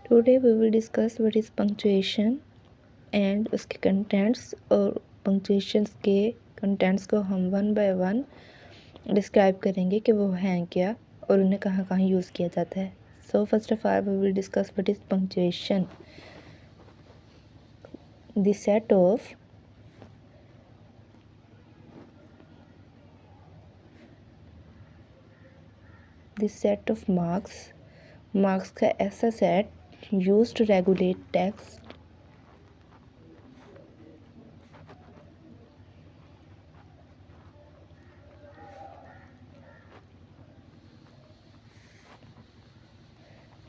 Today we will discuss what is punctuation and उसके contents, और punctuations के contents को हम वन बाय वन डिस्क्राइब करेंगे कि वो हैं क्या और उन्हें कहाँ कहाँ यूज़ किया जाता है। So first of all we will discuss what is punctuation. The set of marks का ऐसा set use to regulate text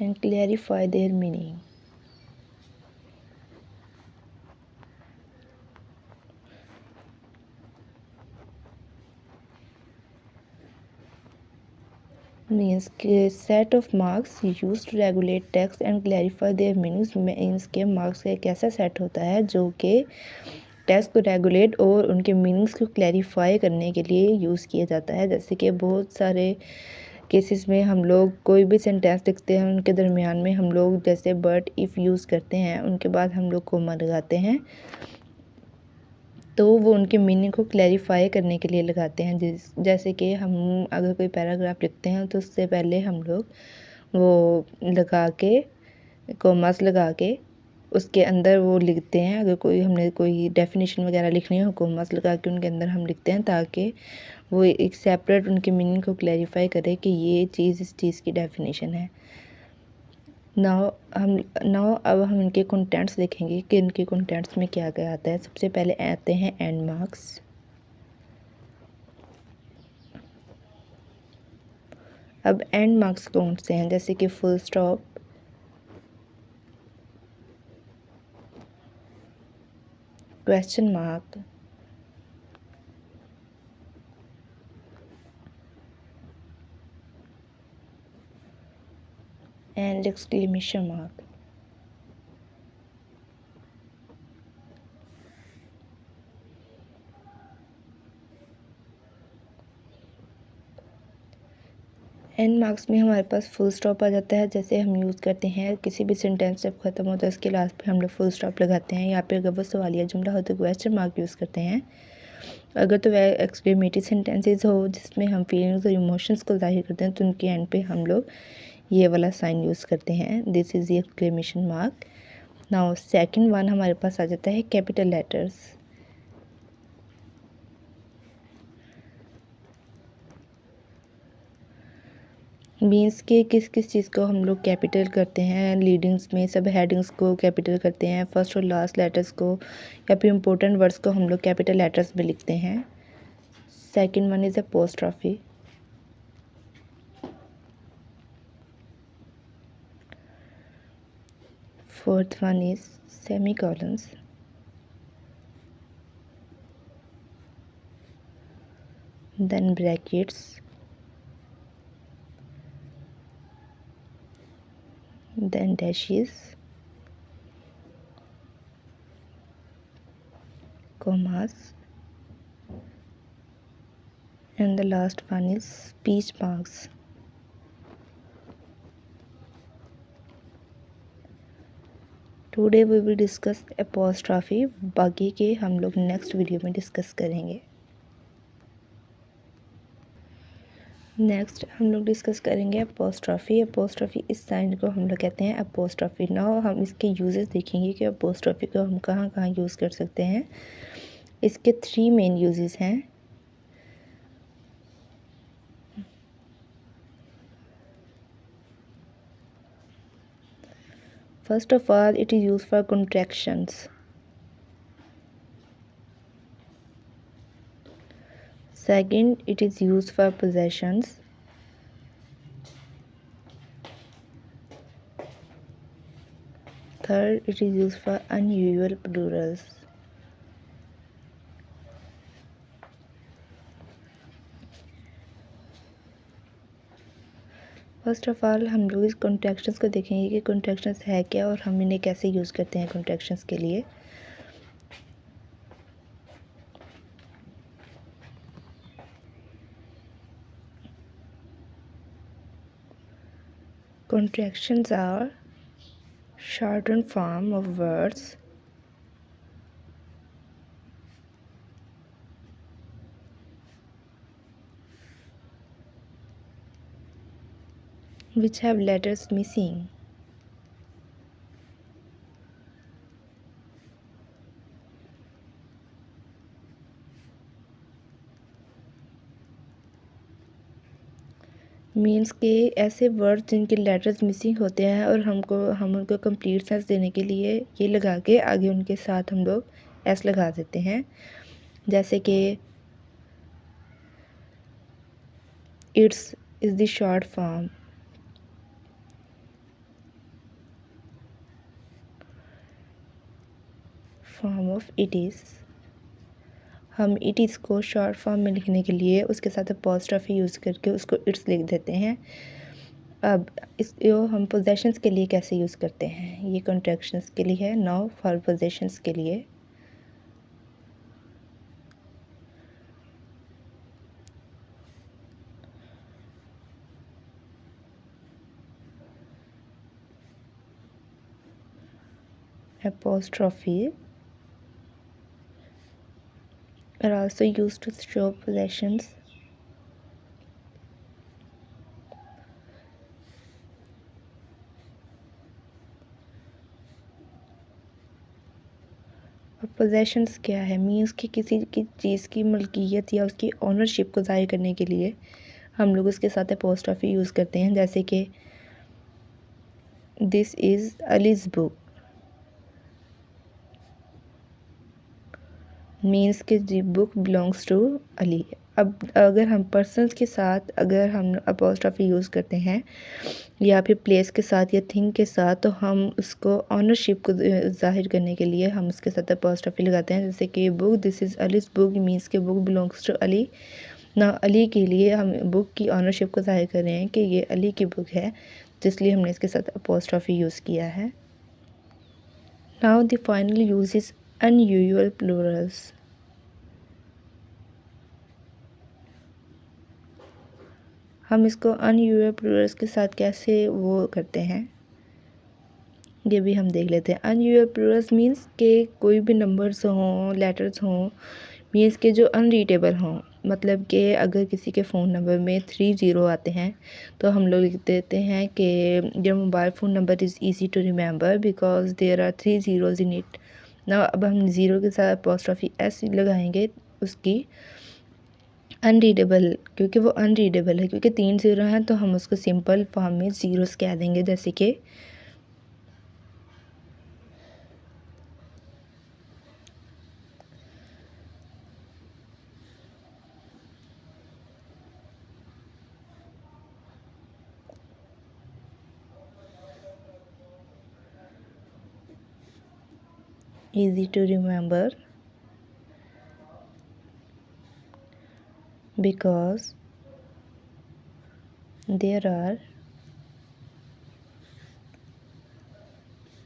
and clarify their meaning. Means के set of marks use to regulate text and clarify their meanings. Means के marks का एक ऐसा set होता है जो कि टेक्स्ट को रेगुलेट और उनके मीनिंग्स को क्लैरिफाई करने के लिए यूज़ किया जाता है। जैसे कि बहुत सारे केसेस में हम लोग कोई भी सेंटेंस लिखते हैं, उनके दरमियान में हम लोग जैसे बट इफ़ यूज़ करते हैं, उनके बाद हम लोग कोमा लगाते हैं, तो वो उनके मीनिंग को क्लैरिफाई करने के लिए लगाते हैं। जैसे कि हम अगर कोई पैराग्राफ लिखते हैं तो उससे पहले हम लोग वो लगा के कॉमास लगा के उसके अंदर वो लिखते हैं। अगर हमने कोई डेफिनेशन वगैरह लिखनी हो, कॉमास लगा के उनके अंदर हम लिखते हैं ताकि वो एक सेपरेट उनके मीनिंग को क्लैरिफाई करे कि ये चीज़ इस चीज़ की डेफिनेशन है। नाउ अब हम इनके कंटेंट्स देखेंगे कि इनके कंटेंट्स में क्या क्या आता है। सबसे पहले आते हैं एंड मार्क्स। अब एंड मार्क्स कौन से हैं, जैसे कि full stop, question mark, and exclamation mark. And marks में हमारे पास फुल स्टॉप आ जाता है। जैसे हम यूज़ करते हैं किसी भी सेंटेंस जब ख़त्म होता है उसके लास्ट पे हम लोग फुल स्टॉप लगाते हैं। यहाँ पे अगर वो सवालिया जुमला हो तो क्वेश्चन मार्क यूज़ करते हैं। अगर तो वह एक्सक्लेमेटरी सेंटेंसेस हो जिसमें हम फीलिंग्स और इमोशंस को जाहिर करते हैं तो उनके एंड पे हम लोग ये वाला साइन यूज़ करते हैं, this is the exclamation mark. Now second one हमारे पास आ जाता है कैपिटल लेटर्स। मीन्स के किस किस चीज़ को हम लोग कैपिटल करते हैं, लीडिंग्स में सब हेडिंग्स को कैपिटल करते हैं, फर्स्ट और लास्ट लेटर्स को या फिर इम्पोर्टेंट वर्ड्स को हम लोग कैपिटल लेटर्स में लिखते हैं। Second one is apostrophe. Fourth one is semicolons. then brackets, then dashes, commas, and the last one is speech marks. Today we will discuss apostrophe, बाकी के हम लोग नेक्स्ट वीडियो में डिस्कस करेंगे। नेक्स्ट हम लोग डिस्कस करेंगे अपोस्ट्रॉफी। अपोस्ट्रॉफी इस साइन को हम लोग कहते हैं अपोस्ट्रॉफी। नाउ हम इसके यूजेस देखेंगे कि अपोस्ट्रॉफी को हम कहाँ कहाँ यूज़ कर सकते हैं। इसके 3 मेन यूजेस हैं। First of all it is use for contractions. Second, it is used for possessions. Third, it is used for unusual plurals. First of all हम लोग इस कॉन्ट्रैक्शंस को देखेंगे कि कॉन्ट्रैक्शंस है क्या और हम इन्हें कैसे यूज़ करते हैं कॉन्ट्रैक्शंस के लिए। Contractions are shortened form of words which have letters missing. Means के ऐसे वर्ड जिनके लेटर्स मिसिंग होते हैं और हम उनको कंप्लीट सेंस देने के लिए ये लगा के आगे उनके साथ हम लोग एस लगा देते हैं। जैसे कि it's is the short form of it is. हम इट इज़ को शॉर्ट फॉर्म में लिखने के लिए उसके साथ अपॉस्ट्रोफी यूज़ करके उसको इट्स लिख देते हैं। अब इसको हम पोजेशंस के लिए कैसे यूज़ करते हैं, ये कॉन्ट्रैक्शंस के लिए है। नाउ फॉर पोजेशंस के लिए apostrophe are also used to show possessions और पोजेशंस क्या है, मीन्स कि किसी की चीज़ की मलकियत या उसकी ऑनरशिप को ज़ाहिर करने के लिए हम लोग उसके साथ अपॉस्ट्रोफी यूज़ करते हैं। जैसे कि this is Ali's book, means कि जी बुक बिलोंग्स टू अली। अब अगर हम पर्सन्स के साथ अगर हम अपॉस्ट्रोफी यूज़ करते हैं या फिर प्लेस के साथ या थिंग के साथ, तो हम उसको ऑनरशिप को ज़ाहिर करने के लिए हम उसके साथ अपॉस्ट्रोफी लगाते हैं। जैसे कि book, this is Ali's book, means के बुक बिलोंग्स टू अली ना, अली के लिए हम बुक की ऑनरशिप को ज़ाहिर कर रहे हैं कि ये अली की बुक है, तो इसलिए हमने इसके साथ अपॉस्ट्रोफी यूज़ किया है। Now the final use is unusual Plurals. हम इसको अनयूजुअल प्लूरल्स के साथ कैसे वो करते हैं, ये भी हम देख लेते हैं। अनयूजुअल प्लूरल्स मीन्स के कोई भी नंबर्स हों, लेटर्स हों, मीन्स के जो अनरीडेबल हों। मतलब कि अगर किसी के फ़ोन नंबर में 3 ज़ीरो आते हैं तो हम लोग लिख देते हैं कि your mobile phone number is easy to remember because there are 3 zeros in it ना। अब हम ज़ीरो के साथ अपॉस्ट्रोफी एस लगाएंगे उसकी अनरीडेबल, क्योंकि वो अनरीडेबल है, क्योंकि 3 ज़ीरो हैं तो हम उसको सिंपल फॉर्म में ज़ीरोज़ कह देंगे। जैसे कि easy to remember because there are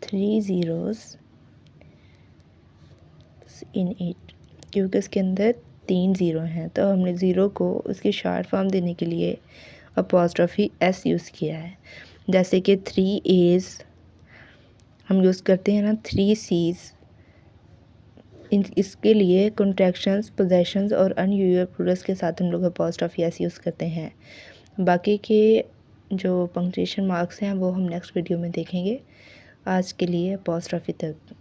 3 zeros in it, क्योंकि उसके अंदर 3 ज़ीरो हैं। तो हमने ज़ीरो को उसकी शॉर्ट फॉर्म देने के लिए अपॉस्ट्रोफी एस यूज़ किया है। जैसे कि 3 A's हम यूज़ करते हैं ना, 3 C's। इसके लिए कॉन्ट्रैक्शंस, पोजेशंस और अनयूजुअल प्लूरल्स के साथ हम लोग अपॉस्ट्रोफी एस यूज़ करते हैं। बाकी के जो पंक्चुएशन मार्क्स हैं वो हम नेक्स्ट वीडियो में देखेंगे। आज के लिए अपॉस्ट्रोफी तक।